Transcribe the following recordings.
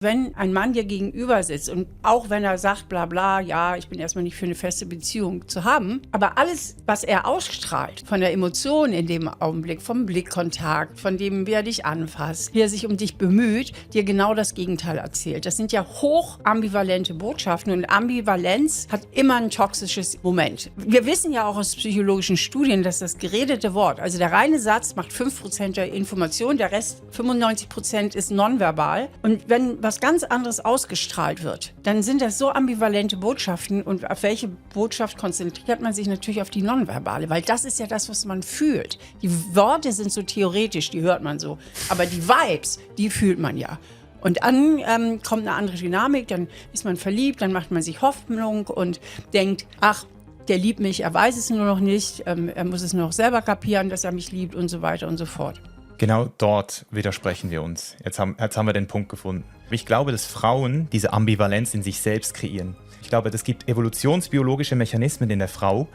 Wenn ein Mann dir gegenüber sitzt und auch wenn er sagt, bla bla, ja, ich bin erstmal nicht für eine feste Beziehung zu haben, aber alles, was er ausstrahlt, von der Emotion in dem Augenblick, vom Blickkontakt, von dem, wie er dich anfasst, wie er sich um dich bemüht, dir genau das Gegenteil erzählt. Das sind ja hoch ambivalente Botschaften und Ambivalenz hat immer ein toxisches Moment. Wir wissen ja auch aus psychologischen Studien, dass das geredete Wort, also der reine Satz macht 5% der Information, der Rest 95% ist nonverbal. Und wenn was ganz anderes ausgestrahlt wird, dann sind das so ambivalente Botschaften und auf welche Botschaft konzentriert man sich natürlich auf die nonverbale, weil das ist ja das, was man fühlt. Die Worte sind so theoretisch, die hört man so, aber die Vibes, die fühlt man ja. Und dann kommt eine andere Dynamik, dann ist man verliebt, dann macht man sich Hoffnung und denkt, ach, der liebt mich, er weiß es nur noch nicht, er muss es nur noch selber kapieren, dass er mich liebt und so weiter und so fort. Genau dort widersprechen wir uns. Jetzt haben wir den Punkt gefunden. Ich glaube, dass Frauen diese Ambivalenz in sich selbst kreieren. Ich glaube, es gibt evolutionsbiologische Mechanismen in der Frau,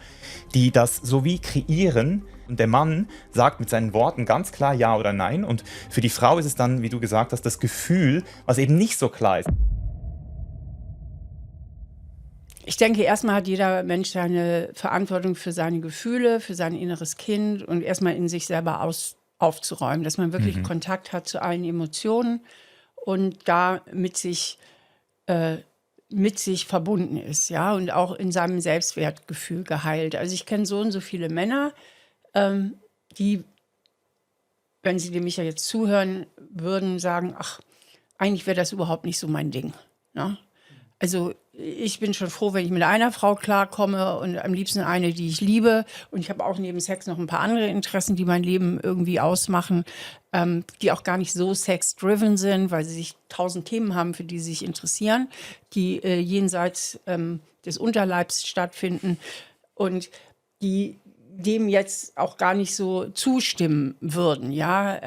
die das so wie kreieren. Und der Mann sagt mit seinen Worten ganz klar Ja oder Nein. Und für die Frau ist es dann, wie du gesagt hast, das Gefühl, was eben nicht so klar ist. Ich denke, erstmal hat jeder Mensch seine Verantwortung für seine Gefühle, für sein inneres Kind und erstmal in sich selber aufzuräumen, dass man wirklich Kontakt hat zu allen Emotionen und da mit sich verbunden ist, ja, und auch in seinem Selbstwertgefühl geheilt. Also ich kenne so und so viele Männer, die, wenn sie dem ja jetzt zuhören würden, sagen, ach, eigentlich wäre das überhaupt nicht so mein Ding, ne? Also ich bin schon froh, wenn ich mit einer Frau klarkomme und am liebsten eine, die ich liebe. Und ich habe auch neben Sex noch ein paar andere Interessen, die mein Leben irgendwie ausmachen, die auch gar nicht so sex-driven sind, weil sie sich 1000 Themen haben, für die sie sich interessieren, die jenseits des Unterleibs stattfinden und die dem jetzt auch gar nicht so zustimmen würden, ja.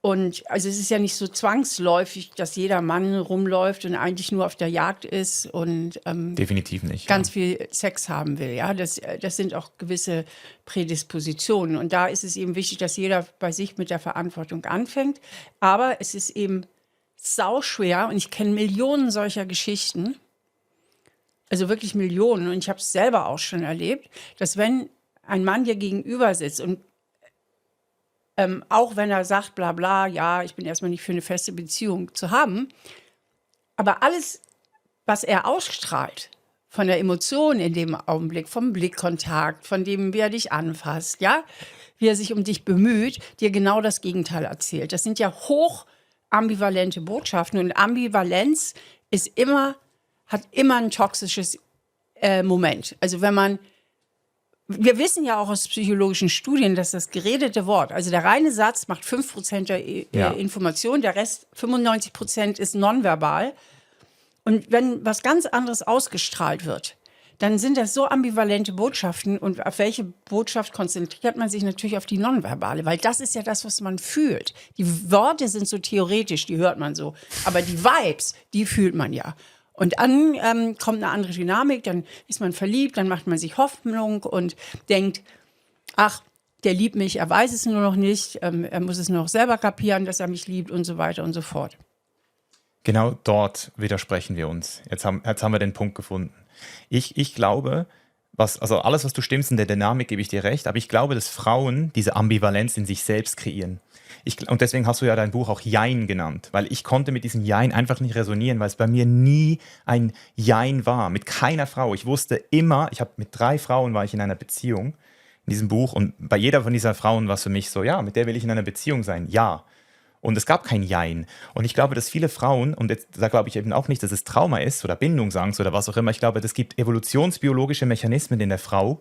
Und also es ist ja nicht so zwangsläufig, dass jeder Mann rumläuft und eigentlich nur auf der Jagd ist und Definitiv nicht. ganz viel Sex haben will. Ja, das sind auch gewisse Prädispositionen. Und da ist es eben wichtig, dass jeder bei sich mit der Verantwortung anfängt. Aber es ist eben sauschwer und ich kenne Millionen solcher Geschichten, also wirklich Millionen. Und ich habe es selber auch schon erlebt, dass wenn ein Mann dir gegenüber sitzt und auch wenn er sagt, bla bla, ja, ich bin erstmal nicht für eine feste Beziehung zu haben, aber alles, was er ausstrahlt, von der Emotion in dem Augenblick, vom Blickkontakt, von dem, wie er dich anfasst, ja, wie er sich um dich bemüht, dir genau das Gegenteil erzählt. Das sind ja hoch ambivalente Botschaften und Ambivalenz hat immer ein toxisches Moment. Also wir wissen ja auch aus psychologischen Studien, dass das geredete Wort, also der reine Satz macht 5% der Information, der Rest 95% ist nonverbal. Und wenn was ganz anderes ausgestrahlt wird, dann sind das so ambivalente Botschaften und auf welche Botschaft konzentriert man sich natürlich auf die nonverbale, weil das ist ja das, was man fühlt. Die Worte sind so theoretisch, die hört man so, aber die Vibes, die fühlt man ja. Und dann kommt eine andere Dynamik, dann ist man verliebt, dann macht man sich Hoffnung und denkt, ach, der liebt mich, er weiß es nur noch nicht, er muss es nur noch selber kapieren, dass er mich liebt und so weiter und so fort. Genau dort widersprechen wir uns. Jetzt haben wir den Punkt gefunden. Ich glaube, also alles, was du stimmst in der Dynamik, gebe ich dir recht, aber ich glaube, dass Frauen diese Ambivalenz in sich selbst kreieren. Und deswegen hast du ja dein Buch auch Jein genannt, weil ich konnte mit diesem Jein einfach nicht resonieren, weil es bei mir nie ein Jein war, mit keiner Frau. Ich wusste immer, mit 3 Frauen war ich in einer Beziehung in diesem Buch und bei jeder von dieser Frauen war es für mich so, ja, mit der will ich in einer Beziehung sein, ja. Und es gab kein Jein. Und ich glaube, dass viele Frauen, und jetzt, da glaube ich eben auch nicht, dass es Trauma ist oder Bindungsangst oder was auch immer, ich glaube, es gibt evolutionsbiologische Mechanismen in der Frau,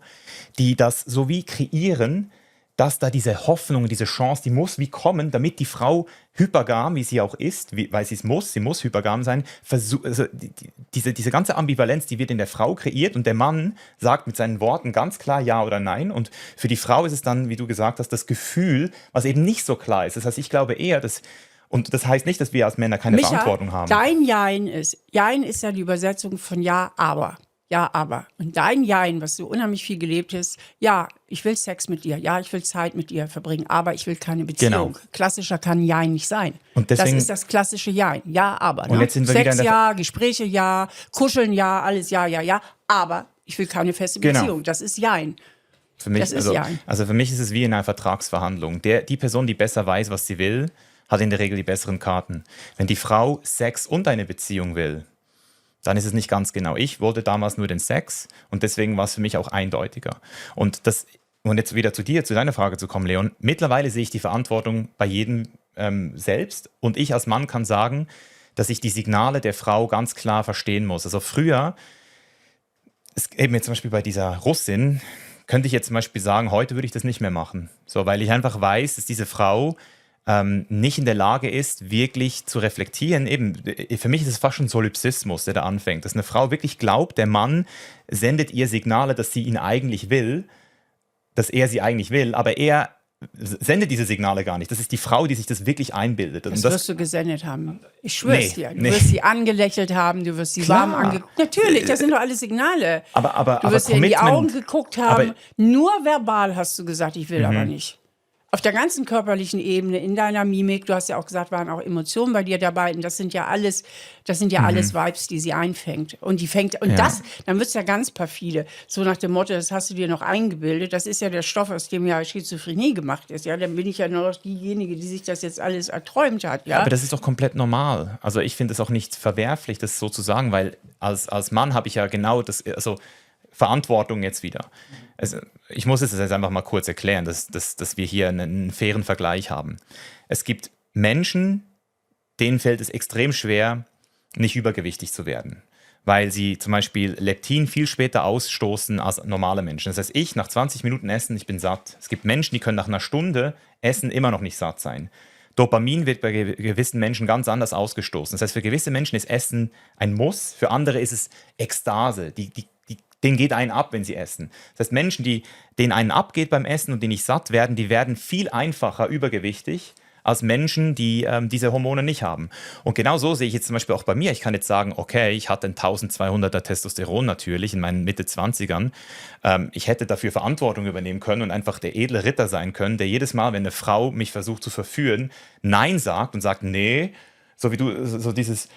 die das so wie kreieren, dass da diese Hoffnung, diese Chance, die muss wie kommen, damit die Frau hypergam, wie sie auch ist, weil sie muss hypergam sein, diese ganze Ambivalenz, die wird in der Frau kreiert und der Mann sagt mit seinen Worten ganz klar Ja oder Nein und für die Frau ist es dann, wie du gesagt hast, das Gefühl, was eben nicht so klar ist. Das heißt, ich glaube eher, und das heißt nicht, dass wir als Männer keine Verantwortung haben. Dein Jein ist ja die Übersetzung von Ja, aber. ja, aber. Und dein Jein, was du unheimlich viel gelebt hast, ja, ich will Sex mit dir, ja, ich will Zeit mit dir verbringen, aber ich will keine Beziehung. Genau. Klassischer kann Jein nicht sein. Und Das deswegen, ist das klassische Jein. Ja, aber. und Ne? jetzt sind wir wieder Sex in der, ja, Gespräche ja, Kuscheln ja, alles ja, ja, ja, aber ich will keine feste genau. Beziehung. Das ist Jein. Für mich, Das ist Jein. also für mich ist es wie in einer Vertragsverhandlung. Die Person, die besser weiß, was sie will, hat in der Regel die besseren Karten. Wenn die Frau Sex und eine Beziehung will, dann ist es nicht ganz genau. Ich wollte damals nur den Sex und deswegen war es für mich auch eindeutiger. Und jetzt wieder zu deiner Frage zu kommen, Leon. Mittlerweile sehe ich die Verantwortung bei jedem selbst und ich als Mann kann sagen, dass ich die Signale der Frau ganz klar verstehen muss. Also früher, eben jetzt zum Beispiel bei dieser Russin, könnte ich jetzt zum Beispiel sagen, heute würde ich das nicht mehr machen. So, weil ich einfach weiß, dass diese Frau nicht in der Lage ist, wirklich zu reflektieren. Eben, für mich ist es fast schon Solipsismus, der da anfängt. Dass eine Frau wirklich glaubt, der Mann sendet ihr Signale, dass sie ihn eigentlich will, dass er sie eigentlich will, aber er sendet diese Signale gar nicht. Das ist die Frau, die sich das wirklich einbildet. Und Das wirst du gesendet haben. Ich schwör's dir. Du nee. wirst sie angelächelt haben, du wirst sie warm angeguckt. Natürlich, das sind doch alles Signale. Du wirst ihr in die Augen geguckt haben. Nur verbal hast du gesagt, ich will aber nicht. Auf der ganzen körperlichen Ebene, in deiner Mimik, du hast ja auch gesagt, waren auch Emotionen bei dir dabei. Und das sind ja alles Vibes, die sie einfängt. Und dann wird es ja ganz perfide. So nach dem Motto, das hast du dir noch eingebildet. Das ist ja der Stoff, aus dem ja Schizophrenie gemacht ist. Ja, dann bin ich ja nur noch diejenige, die sich das jetzt alles erträumt hat. Ja? Aber das ist doch komplett normal. Also ich finde es auch nicht verwerflich, das so zu sagen, weil als Mann habe ich ja genau das, also Verantwortung jetzt wieder. Also ich muss es jetzt einfach mal kurz erklären, dass wir hier einen fairen Vergleich haben. Es gibt Menschen, denen fällt es extrem schwer, nicht übergewichtig zu werden, weil sie zum Beispiel Leptin viel später ausstoßen als normale Menschen. Das heißt, ich nach 20 Minuten Essen, ich bin satt. Es gibt Menschen, die können nach einer Stunde Essen immer noch nicht satt sein. Dopamin wird bei gewissen Menschen ganz anders ausgestoßen. Das heißt, für gewisse Menschen ist Essen ein Muss, für andere ist es Ekstase. Denen geht einen ab, wenn sie essen. Das heißt, Menschen, denen einen abgeht beim Essen und die nicht satt werden, die werden viel einfacher übergewichtig als Menschen, die diese Hormone nicht haben. Und genau so sehe ich jetzt zum Beispiel auch bei mir. Ich kann jetzt sagen, okay, ich hatte ein 1200er Testosteron natürlich in meinen Mitte 20ern. Ich hätte dafür Verantwortung übernehmen können und einfach der edle Ritter sein können, der jedes Mal, wenn eine Frau mich versucht zu verführen, Nein sagt und sagt, nee, so wie du, so dieses...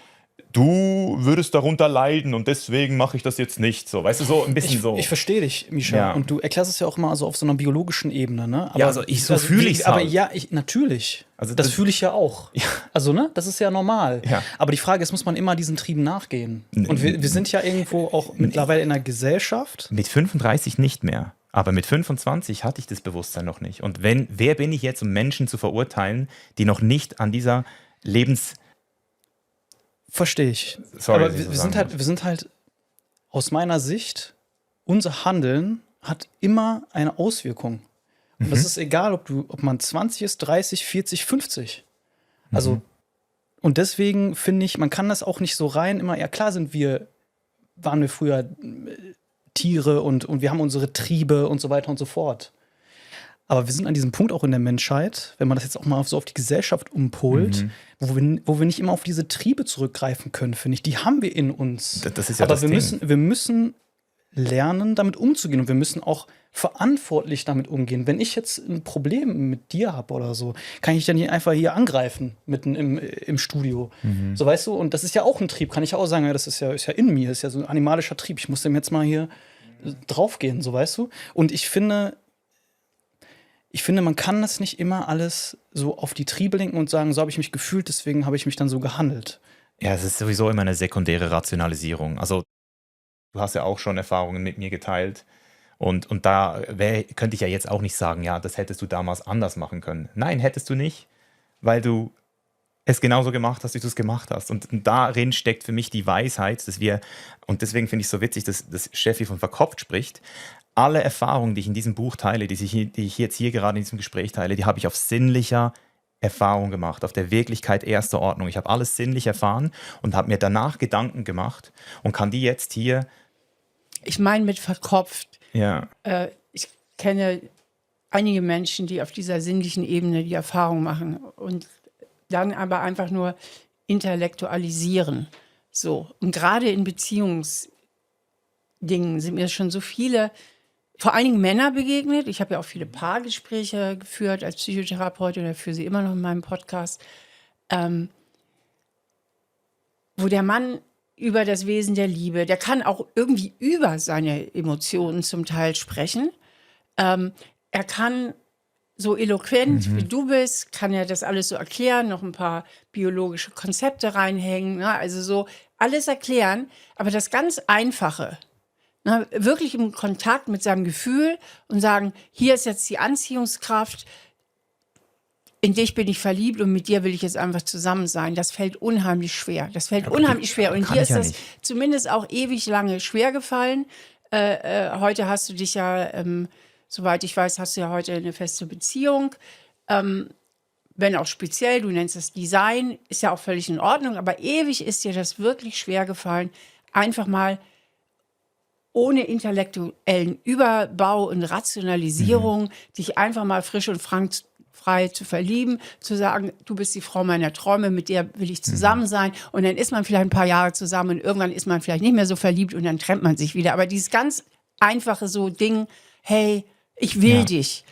Du würdest darunter leiden und deswegen mache ich das jetzt nicht. So, weißt du, so ein bisschen so. Ich verstehe dich, Mischa. Ja. Und du erklärst es ja auch mal so auf so einer biologischen Ebene, ne? Aber, Ja, also so fühle ich's Aber halt. ja, natürlich. Also das das- fühle ich ja auch. Ja. Also, ne? Das ist ja normal. Ja. Aber die Frage ist, muss man immer diesen Trieben nachgehen? Und wir sind ja irgendwo auch mittlerweile in einer Gesellschaft. Mit 35 nicht mehr. Aber mit 25 hatte ich das Bewusstsein noch nicht. Und wer bin ich jetzt, um Menschen zu verurteilen, die noch nicht an dieser Verstehe ich. Sorry, aber dass ich so wir sagen muss. sind halt aus meiner Sicht, unser Handeln hat immer eine Auswirkung. Und das ist egal, ob man 20 ist, 30, 40, 50. Also, und deswegen finde ich, man kann das auch nicht so rein immer, ja klar waren wir früher Tiere und wir haben unsere Triebe und so weiter und so fort. Aber wir sind an diesem Punkt auch in der Menschheit, wenn man das jetzt auch mal so auf die Gesellschaft umpolt, wo wir nicht immer auf diese Triebe zurückgreifen können, finde ich. Die haben wir in uns. Das ist ja aber das wir müssen lernen, damit umzugehen. Und wir müssen auch verantwortlich damit umgehen. Wenn ich jetzt ein Problem mit dir habe oder so, kann ich dann nicht einfach hier angreifen, mitten im Studio. So, weißt du? Und das ist ja auch ein Trieb, kann ich auch sagen, ja, das ist ja in mir, ist ja so ein animalischer Trieb. Ich muss dem jetzt mal hier draufgehen, so, weißt du? Und ich finde, man kann das nicht immer alles so auf die Triebe lenken und sagen, so habe ich mich gefühlt, deswegen habe ich mich dann so gehandelt. Ja, es ist sowieso immer eine sekundäre Rationalisierung. Also du hast ja auch schon Erfahrungen mit mir geteilt. Und da könnte ich ja jetzt auch nicht sagen, ja, das hättest du damals anders machen können. Nein, hättest du nicht, weil du es genauso gemacht hast, wie du es gemacht hast. Und darin steckt für mich die Weisheit, dass wir, und deswegen finde ich es so witzig, dass Steffi von verkopft spricht, alle Erfahrungen, die ich in diesem Buch teile, die ich jetzt hier gerade in diesem Gespräch teile, die habe ich auf sinnlicher Erfahrung gemacht, auf der Wirklichkeit erster Ordnung. Ich habe alles sinnlich erfahren und habe mir danach Gedanken gemacht und kann die jetzt hier... Ich meine mit verkopft. Ja. Ich kenne einige Menschen, die auf dieser sinnlichen Ebene die Erfahrung machen und dann aber einfach nur intellektualisieren. So. Und gerade in Beziehungsthemen Dingen sind mir schon so viele, vor allen Dingen Männer begegnet. Ich habe ja auch viele Paargespräche geführt als Psychotherapeutin oder führe sie immer noch in meinem Podcast, wo der Mann über das Wesen der Liebe, der kann auch irgendwie über seine Emotionen zum Teil sprechen. Er kann so eloquent wie du bist, kann er das alles so erklären, noch ein paar biologische Konzepte reinhängen, ne? Also so alles erklären, aber das ganz Einfache, ne? Wirklich im Kontakt mit seinem Gefühl und sagen, hier ist jetzt die Anziehungskraft, in dich bin ich verliebt und mit dir will ich jetzt einfach zusammen sein. Das fällt unheimlich schwer. Das fällt unheimlich schwer. Und kann dir ich ist ja das nicht. zumindest auch ewig lange schwer gefallen. Heute hast du dich ja, soweit ich weiß, hast du ja heute eine feste Beziehung. Wenn auch speziell, du nennst es Design, ist ja auch völlig in Ordnung. Aber ewig ist dir das wirklich schwer gefallen, einfach mal ohne intellektuellen Überbau und Rationalisierung, dich einfach mal frisch und frei zu verlieben, zu sagen, du bist die Frau meiner Träume, mit der will ich zusammen sein. Und dann ist man vielleicht ein paar Jahre zusammen und irgendwann ist man vielleicht nicht mehr so verliebt und dann trennt man sich wieder. Aber dieses ganz einfache so Ding, hey, ich will Ja. dich.